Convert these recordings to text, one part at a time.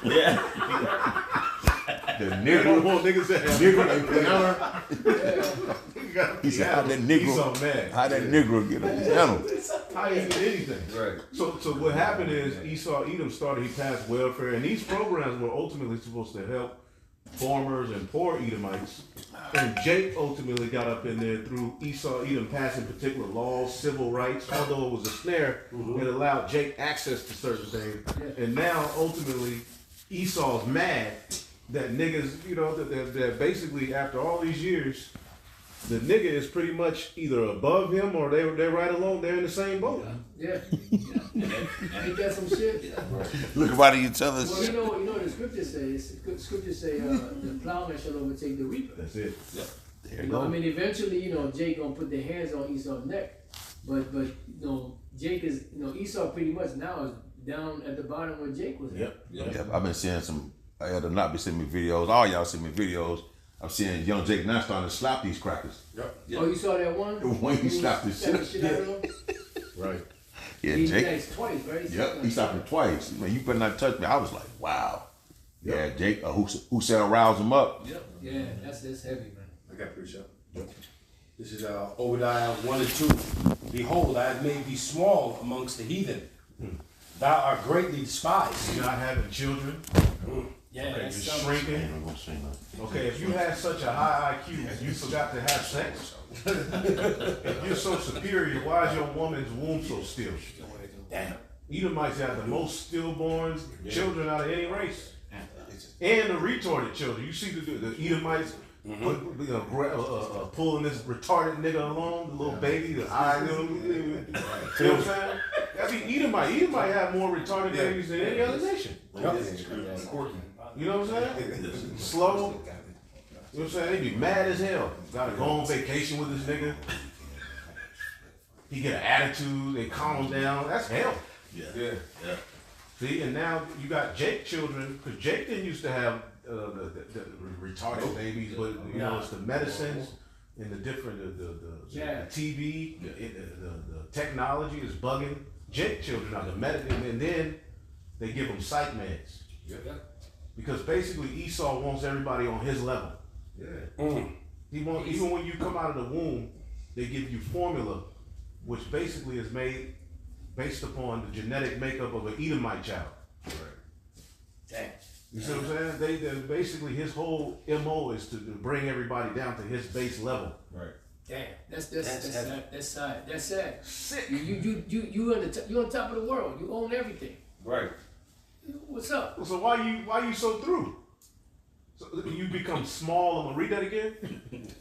Yeah. The They nigga. don't want niggas to have He said, how that nigga, Esau mad. how that nigga get a channel? How you get anything? Right. So what happened is Esau Edom started, he passed welfare, and these programs were ultimately supposed to help farmers and poor Edomites. And Jake ultimately got up in there through Esau Edom passing particular laws, civil rights, although it was a snare, it allowed Jake access to certain things. And now ultimately Esau's mad that niggas, you know, that basically after all these years, the nigga is pretty much either above him or they're right along, they're in the same boat. Yeah. Ain't that some shit? Look about each other. Well, you know what the scriptures say. Scriptures say the plowman shall overtake the reaper. That's it. There You you know, I go. mean, eventually, you know, Jake gonna put their hands on Esau's neck, but you know, Jake is, you know, Esau pretty much now is down at the bottom where Jake was. Yep. Yeah, I've been seeing some. I had to not be sending me videos. All y'all send me videos. I'm seeing young Jake now starting to slap these crackers. Yep. Oh, you saw that one? The one he slapped the shit. Out of them? Right. Yeah, He Jake. next twice, right? Yep, he slapped him twice. Man, you better not touch me. I was like, wow. Yep. Yeah, Jake. Who said rouse him up? Yeah, that's heavy, man. I got pre-show. This is Obadiah 1 and 2. Behold, I have made thee small amongst the heathen. Thou art greatly despised. You're not having children. Yeah, Okay, that's you're something. shrinking. I'm gonna say nothing. Okay, if you had such a high IQ and you forgot to have sex, if you're so superior, why is your woman's womb so still? Damn. Edomites have the most stillborn children out of any race. And the retarded children. You see the Edomites pulling this retarded nigga along, the little baby, the eye, you know what I'm saying? That's the Edomite. Edomite have more retarded babies than any other nation. You know what I'm saying? Slow. You know what I'm saying? They be mad as hell. Gotta go on vacation with this nigga. He get an attitude, they calm him down. That's hell. Yeah. See, and now you got Jake children, because Jake didn't used to have the retarded babies, but you know, it's the medicines and the different, Yeah. the TV, the technology is bugging. Jake children are the medicine, and then they give them psych meds. Because basically Esau wants everybody on his level. He wants, even when you come out of the womb, they give you formula, which basically is made based upon the genetic makeup of an Edomite child. Damn. You see what I'm saying? They basically his whole MO is to bring everybody down to his base level. Damn. That's sad. That's sad. That's sad. Sick. You on top of the world. You own everything. Right. What's up? So why you so through? So you become small. I'm gonna read that again.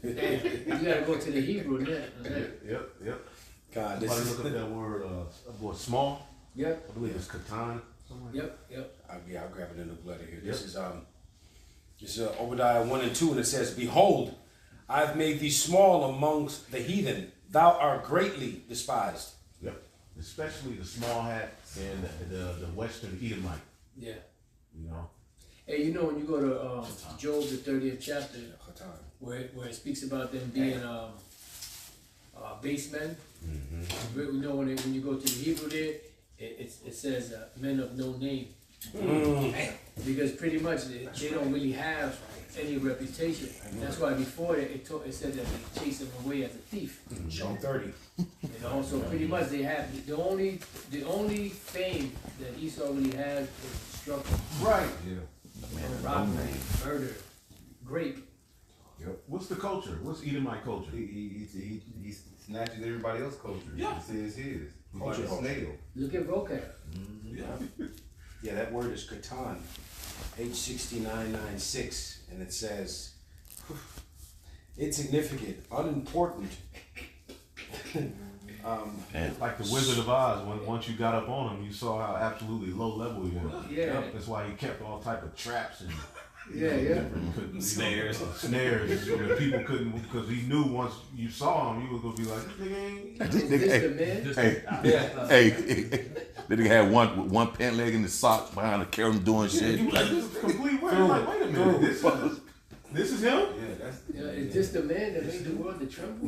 Damn. You gotta go to the Hebrew then. Yep. God, this Somebody is. look up that word. Word small. Yep. I believe it's katan. Yep. I'll grab it in the letter here. This is Obadiah 1 and 2, and it says, Behold, I have made thee small amongst the heathen. Thou art greatly despised. Yep. Especially the small hat and the Western Edomite. Yeah. You know. Hey, you know when you go to Job the 30th chapter, where it speaks about them being base men. You know when you go to the Hebrew there, it says men of no name. Because pretty much they don't really have any reputation. That's why before it said that they chased him away as a thief. Job 30. And also pretty much they have the only fame that Esau really has is destruction, Right. robbery, murder, grape. What's the culture? What's Edomite culture? He snatches everybody else's culture. Yeah. He says his. He's like a Culture. snail. Look at vocab. Yeah, that word is katan, H6996, and it says, insignificant, unimportant. Like the Wizard of Oz, once you got up on him, you saw how absolutely low level he was. Yeah. That's why he kept all type of traps and Snares. snares. So that people couldn't, because he knew once you saw him, you was gonna be like, this nigga ain't. Is this the man? Hey, the nigga had one pant leg in the socks behind the carry him doing Yeah, shit. he was like, this is complete weird. Like, wait a minute, this is him? Is this the man that made the world to tremble?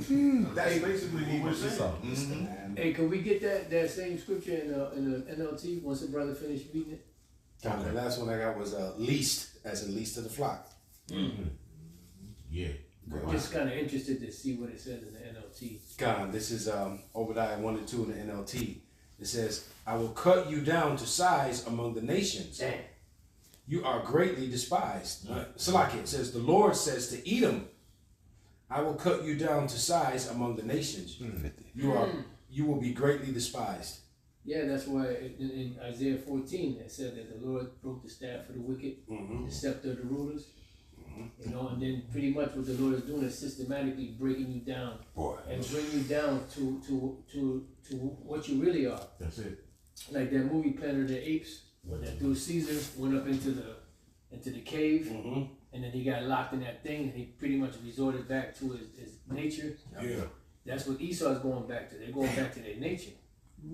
That's basically what we're saying. Hey, can we get that same scripture in the NLT once the brother finished reading it? And the last one I got was least, as in least of the flock. Yeah. I'm just kind of interested to see what it says in the NLT. God, this is Obadiah 1 and 2 in the NLT. It says, I will cut you down to size among the nations. Damn. You are greatly despised. Salaki, it says, the Lord says to Edom, I will cut you down to size among the nations. You will be greatly despised. Yeah, that's why in Isaiah 14 it said that the Lord broke the staff of the wicked, the scepter of the rulers. You know, and then pretty much what the Lord is doing is systematically breaking you down and bringing you down to what you really are. That's it. Like that movie Planet of the Apes, when that dude Caesar went up into the cave, and then he got locked in that thing, and he pretty much resorted back to his nature. Yeah. That's what Esau's going back to. They're going back to their nature,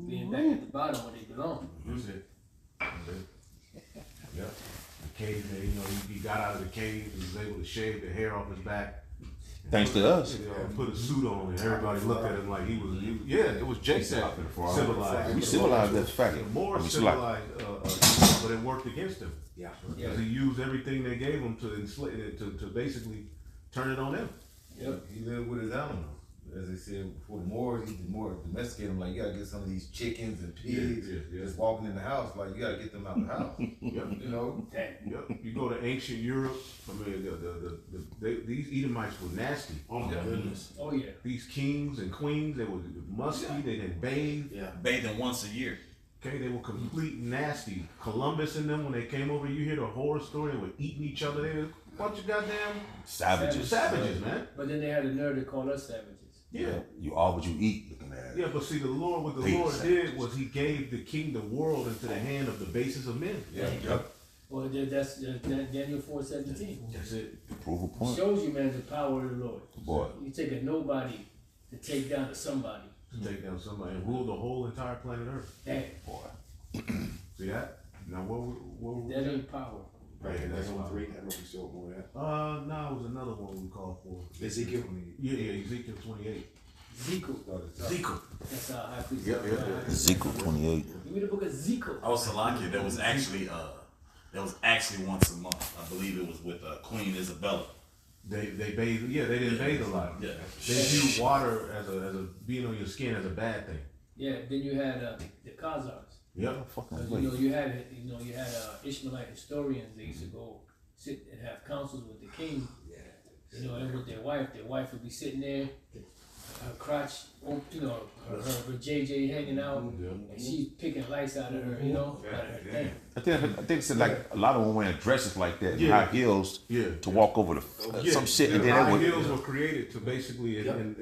being back at the bottom where they belong. That's it. That's it. Yep. The cave, man, you know, he got out of the cave and was able to shave the hair off his back. Thanks to us. You know, put a suit on and everybody looked at him like he was yeah, it was Jake that civilized. We civilized that fact. The more I mean, civilized, but it worked against him. Yeah. Because he used everything they gave him to enslave it, to basically turn it on them. Yep. He lived with his animals. As they said before, the Moors, he did more domesticate them. Like, you gotta get some of these chickens and pigs just walking in the house. Like, you gotta get them out the house. You know? Yep. You go to ancient Europe. I mean, these Edomites were nasty. Oh my goodness. Oh yeah. These kings and queens, they were musky. They didn't bathe. Yeah. Bathing once a year. Okay, they were complete nasty. Columbus and them, when they came over, you hear the horror story. They were eating each other. They were a bunch of goddamn Savages. savages, man. But then they had the nerve to call us savages. Yeah. You all what you eat looking at it. Yeah, but see, what the Peace. Lord did was He gave the king the world into the hand of the basis of men. Yep. Well, that's Daniel 4:17. That's it. Prove a point. Shows you, man, the power of the Lord. Boy. You take a nobody to take down a somebody. To take down somebody and rule the whole entire planet Earth. Damn, Boy. See that? Now what that ain't power. Right, Yeah, that's that's on why. 3. I don't know if we still more of that. No, it was another one we called for. Ezekiel. Yeah, Ezekiel 28. Ezekiel. Ezekiel. That's our high priest. Yep. Ezekiel 28. Give me the book of Ezekiel. I was Salakia. There was actually once a month. I believe it was with Queen Isabella. They bathe. Yeah, they didn't bathe a lot. Yeah. They view water as a being on your skin as a bad thing. Yeah, then you had the Khazars. Yep. Fucking You had Ishmaelite historians. They used to go sit and have councils with the king. You know, and with their wife. Their wife would be sitting there, her crotch, her JJ hanging out, and she's picking lights out of her. You know, out of her thing. I think it's like a lot of them wearing dresses like that, and Yeah. high heels Yeah. to walk over the some shit, and The then high they would. heels were created to basically in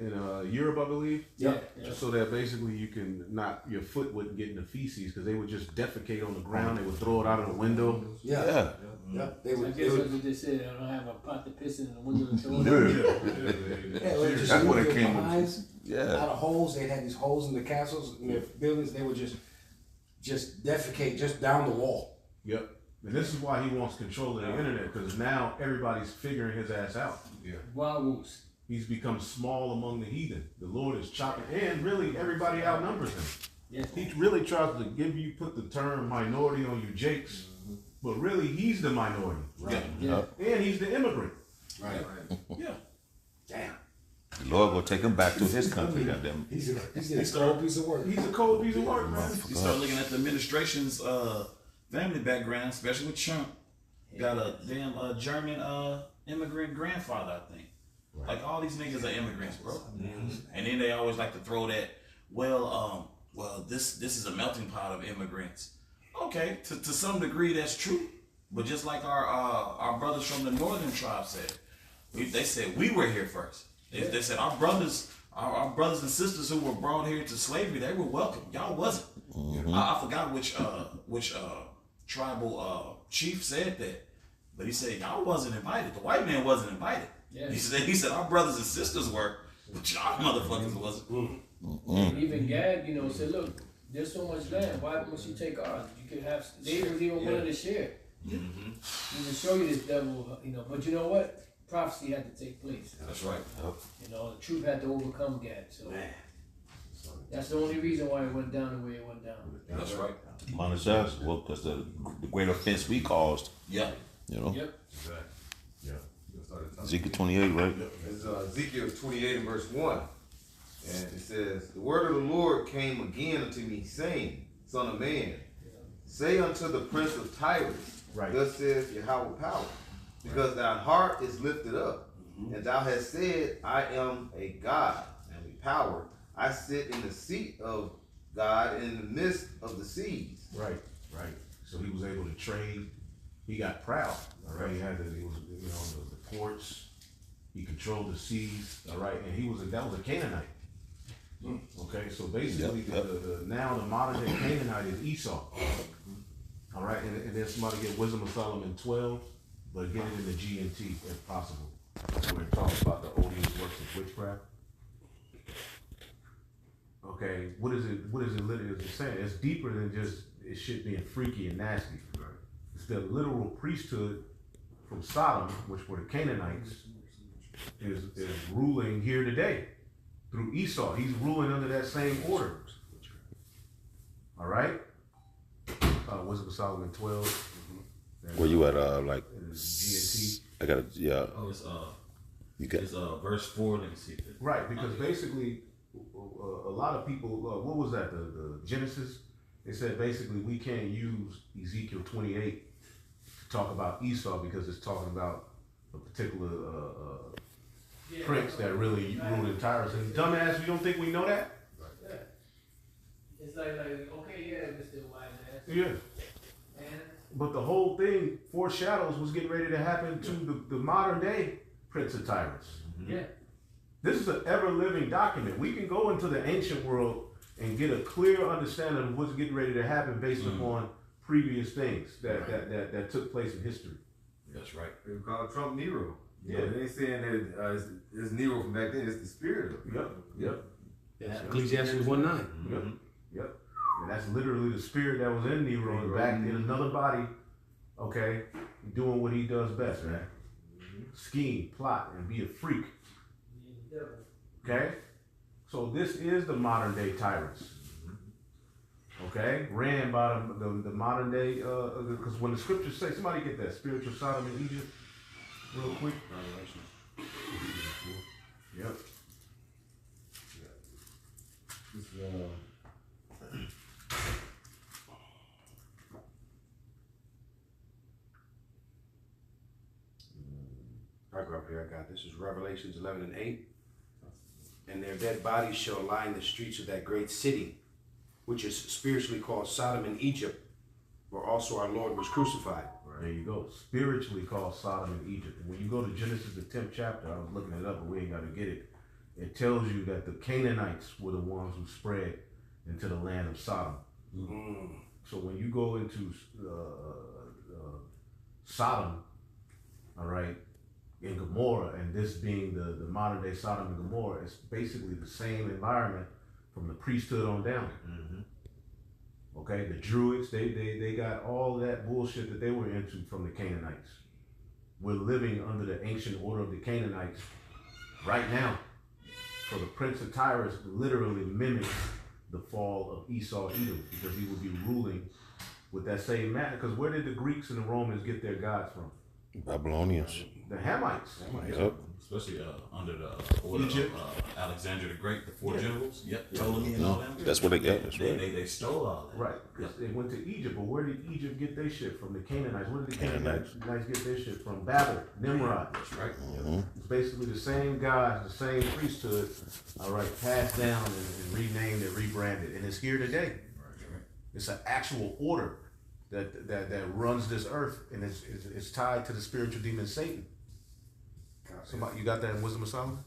Europe, I believe. Yeah. So that basically you can your foot wouldn't get in the feces because they would just defecate on the ground. They would throw it out of the window. Yeah. Yeah. They I would. guess that's what they said. I don't have a pot to piss in the window to throw it. Just That's where move they their came behinds with. Yeah. out of holes. They had these holes in the castles in their buildings. They would just defecate just down the wall. Yep. And this is why he wants control of the internet because now everybody's figuring his ass out. Wild Wolves. He's become small among the heathen. The Lord is chopping, and really everybody outnumbers him. Yes. He really tries to put the term minority on you, Jakes, but really he's the minority, Yeah. and he's the immigrant. Right. Yeah. Damn. The Lord will take him back to his country. Goddamn. He's a cold piece of work. He's a cold piece of work, man. You start looking at the administration's family background, especially with Trump. Got a damn German immigrant grandfather, I think. Like all these niggas are immigrants, bro. And then they always like to throw that, well, this is a melting pot of immigrants. Okay, to some degree that's true. But just like our brothers from the northern tribe said, they said we were here first. They said our brothers and sisters who were brought here to slavery, they were welcome. Y'all wasn't. I forgot which tribal chief said that, but he said y'all wasn't invited. The white man wasn't invited. Yeah. He said our brothers and sisters were, but y'all motherfuckers wasn't. Even Gad, said, look, there's so much land. Why must you take ours? You could have. They was even willing to share. He will show you this devil, But you know what? Prophecy had to take place. That's right. The truth had to overcome Gad. So That's the only reason why it went down the way it went down. That's right. Monotheism. Well, because the great offense we caused. Yeah. You know. Yep. Exactly. Yeah. Ezekiel 28, right? It's Ezekiel 28 and verse 1. And it says, the word of the Lord came again unto me, saying, Son of man, say unto the prince of Tyrus, Right. thus saith Yahweh power, because thy heart is lifted up, and thou hast said, I am a God, and a power. I sit in the seat of God in the midst of the seas. Right. So he was able to trade. He got proud. All right. He was, the ports. He controlled the seas. All right. And that was a Canaanite. Okay. So basically, now the modern day Canaanite is Esau. All right. And then somebody get Wisdom of Solomon 12, but get it in the G&T if possible, where it talks about the odious works of witchcraft. Okay, what is it literally saying? It's deeper than just it shit being freaky and nasty. Right. It's the literal priesthood from Sodom, which were the Canaanites, is ruling here today through Esau. He's ruling under that same order. All right? Wisdom of Solomon 12. Where you at? Like G&T. I got it. Yeah. Oh, it's You got. it's verse 4. Let me see. Right, because basically, a lot of people, what was that, the Genesis? They said basically we can't use Ezekiel 28 to talk about Esau because it's talking about a particular prince that really ruled in Tyrus. And dumbass, you don't think we know that? Yeah. It's like, okay, yeah, Mr. Wise ass. Yeah. And But the whole thing foreshadows what's getting ready to happen to the modern day Prince of Tyrus. yeah. This is an ever-living document. We can go into the ancient world and get a clear understanding of what's getting ready to happen based upon previous things that took place in history. That's right. They call Trump Nero. Yeah. They ain't saying that it's Nero from back then, it's the spirit of it. Yep. Yeah, Ecclesiastes 1:9. Yep. And that's literally the spirit that was in Nero and back in another body, okay, doing what he does best, man. Scheme, plot, and be a freak. Okay? So this is the modern day tyrants. Okay? Ran by the modern day, because when the scriptures say, somebody get that spiritual Sodom in Egypt real quick. Yep. This I go up here, I got this. Is Revelations 11 and 8. And their dead bodies shall line the streets of that great city, which is spiritually called Sodom and Egypt, where also our Lord was crucified. There you go. Spiritually called Sodom and Egypt. And when you go to Genesis, the 10th chapter, I was looking it up, but we ain't got to get it. It tells you that the Canaanites were the ones who spread into the land of Sodom. So when you go into Sodom, all right, in Gomorrah, and this being the modern day Sodom and Gomorrah, it's basically the same environment from the priesthood on down. Okay, the Druids, they got all that bullshit that they were into from the Canaanites. We're living under the ancient order of the Canaanites right now. So the Prince of Tyrus literally mimics the fall of Esau Edom, because he would be ruling with that same manner. Because where did the Greeks and the Romans get their gods from? Babylonians. The Hamites. Yep. Especially under the order Egypt. of Alexander the Great, the four generals. Yep. Ptolemy and all them. That's what they got. That's right. They stole all that. Right, because they went to Egypt, but where did Egypt get their shit from? The Canaanites. Where did the Canaanites get their shit from? Babel, Nimrod. That's right. It's basically the same guys, the same priesthood, all right, passed down and renamed and rebranded, and it's here today. Right. It's an actual order that runs this earth, and it's tied to the spiritual demon Satan. Somebody, you got that in Wisdom of Solomon?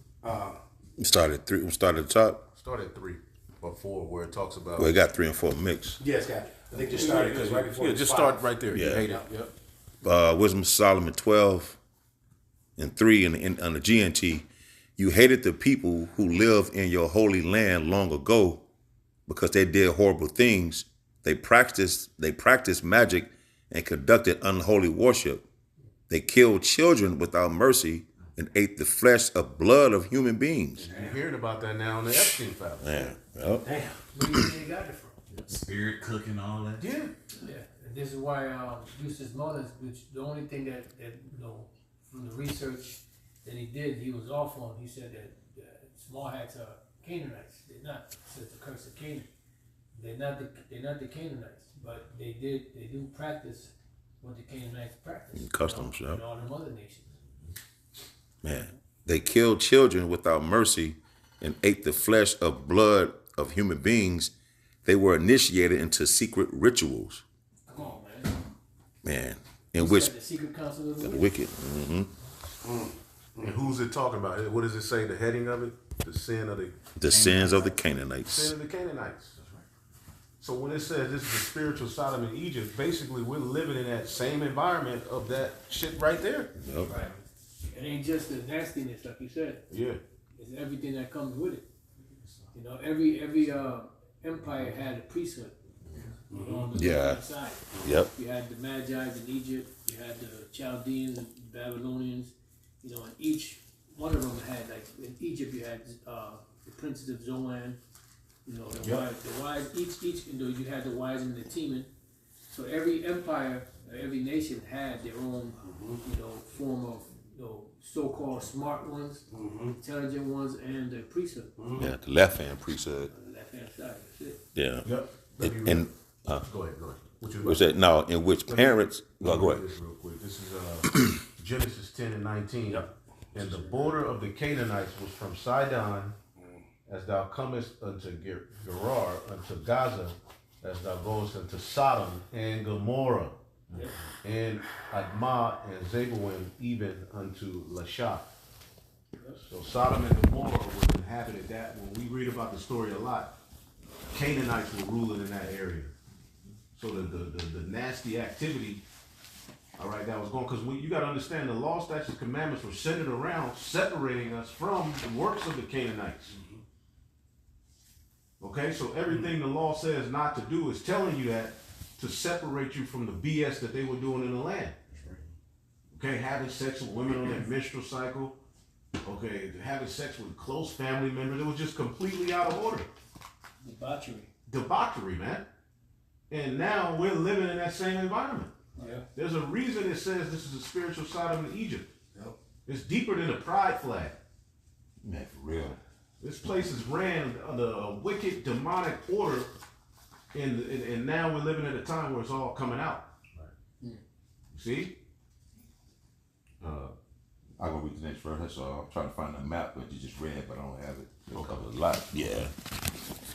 We started at 3. We started at the top. Start at 3 or 4, where it talks about. Well, it got 3 and 4 mixed. Yes, guy. I think just started because right before. Yeah, just start right there. Yeah. You hate it. Yep. Wisdom of Solomon 12 and 3 on the GNT. You hated the people who lived in your holy land long ago because they did horrible things. They practiced magic and conducted unholy worship. They killed children without mercy and ate the flesh of blood of human beings. You're hearing about that now in the Epstein file. Man, well, Damn. Where do you think they got it from? Spirit cooking, all that. Yeah. Yeah, and this is why Eustace Mullins, which the only thing that from the research that he did, he was off on. He said that small hats are Canaanites. They're not. It's the curse of Canaan. They're not the Canaanites, but they do practice what the Canaanites practice. Customs, And yeah. all them other nations. man, they killed children without mercy and ate the flesh of blood of human beings. They were initiated into secret rituals, Come on, man. man, in What's which that, the secret council of the the wicked? wicked, And who's it talking about? What does it say? The heading of it? The sin of the sins of the sin Canaanites. of the Canaanites. So when it says this is the spiritual Sodom and Egypt, basically we're living in that same environment of that shit right there. Yep. Right. It ain't just the nastiness, like you said. Yeah. It's everything that comes with it. You know, every empire had a priesthood. On the Yeah. left side. Yep. You had the Magi's in Egypt. You had the Chaldeans and Babylonians. You know, and each one of them had, like in Egypt, you had the princes of Zoan. You know, the wise. Each. You know, you had the wise and the Teman. So every empire, every nation had their own, you know, form of, you know, so-called smart ones, intelligent ones, and the priesthood. Yeah, the left hand priesthood. On the left-hand side. That's it. Yeah. Yep. And Go ahead. What you was that now in which parents? Go ahead. This real quick. This is Genesis 10 and 19. Yep. And the border of the Canaanites was from Sidon, as thou comest unto Gerar, unto Gaza, as thou goest unto Sodom and Gomorrah, and Admah and Zeboim, even unto Lasha. So Sodom and Gomorrah was inhabited. That when we read about the story a lot, Canaanites were ruling in that area. So the nasty activity, all right, that was going, because you got to understand the law, statutes, commandments were centered around separating us from the works of the Canaanites. Okay, so everything the law says not to do is telling you that to separate you from the BS that they were doing in the land. Okay, having sex with women on their menstrual cycle. Okay, having sex with close family members. It was just completely out of order. Debauchery, man. And now we're living in that same environment. Yeah. There's a reason it says this is a spiritual Sodom and Egypt. Yep. It's deeper than a pride flag. Man, for real. This place is ran under a wicked, demonic order, and now we're living at a time where it's all coming out. Right. See? I'm gonna read the next verse. That's all. I'm trying to find a map, but you just read, but I don't have it. It covers a lot. Yeah.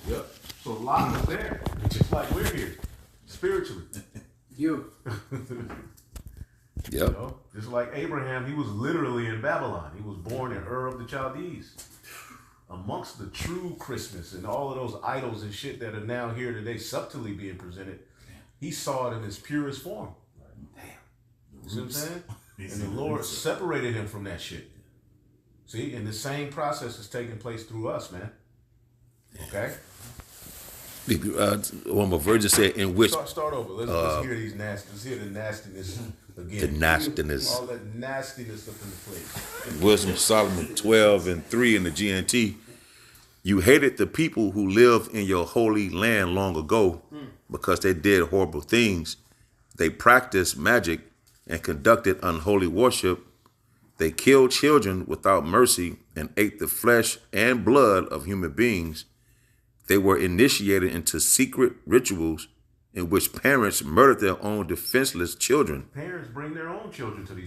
Yep. So Lot is there, just like we're here, spiritually. You. Yep. You know? Just like Abraham, he was literally in Babylon. He was born in Ur of the Chaldees. Amongst the true Christmas and all of those idols and shit that are now here today subtly being presented, he saw it in its purest form. Damn. You see what I'm saying? And the Lord separated him from that shit. See, and the same process is taking place through us, man. Okay? One more virgin said, in which Start over. Let's hear these nasty. Let's hear the nastiness again. the nastiness. All that nastiness up in the place. Wisdom of Solomon 12 and 3 in the GNT. You hated the people who lived in your holy land long ago because they did horrible things. They practiced magic and conducted unholy worship. They killed children without mercy and ate the flesh and blood of human beings. They were initiated into secret rituals in which parents murdered their own defenseless children. Parents bring their own children to these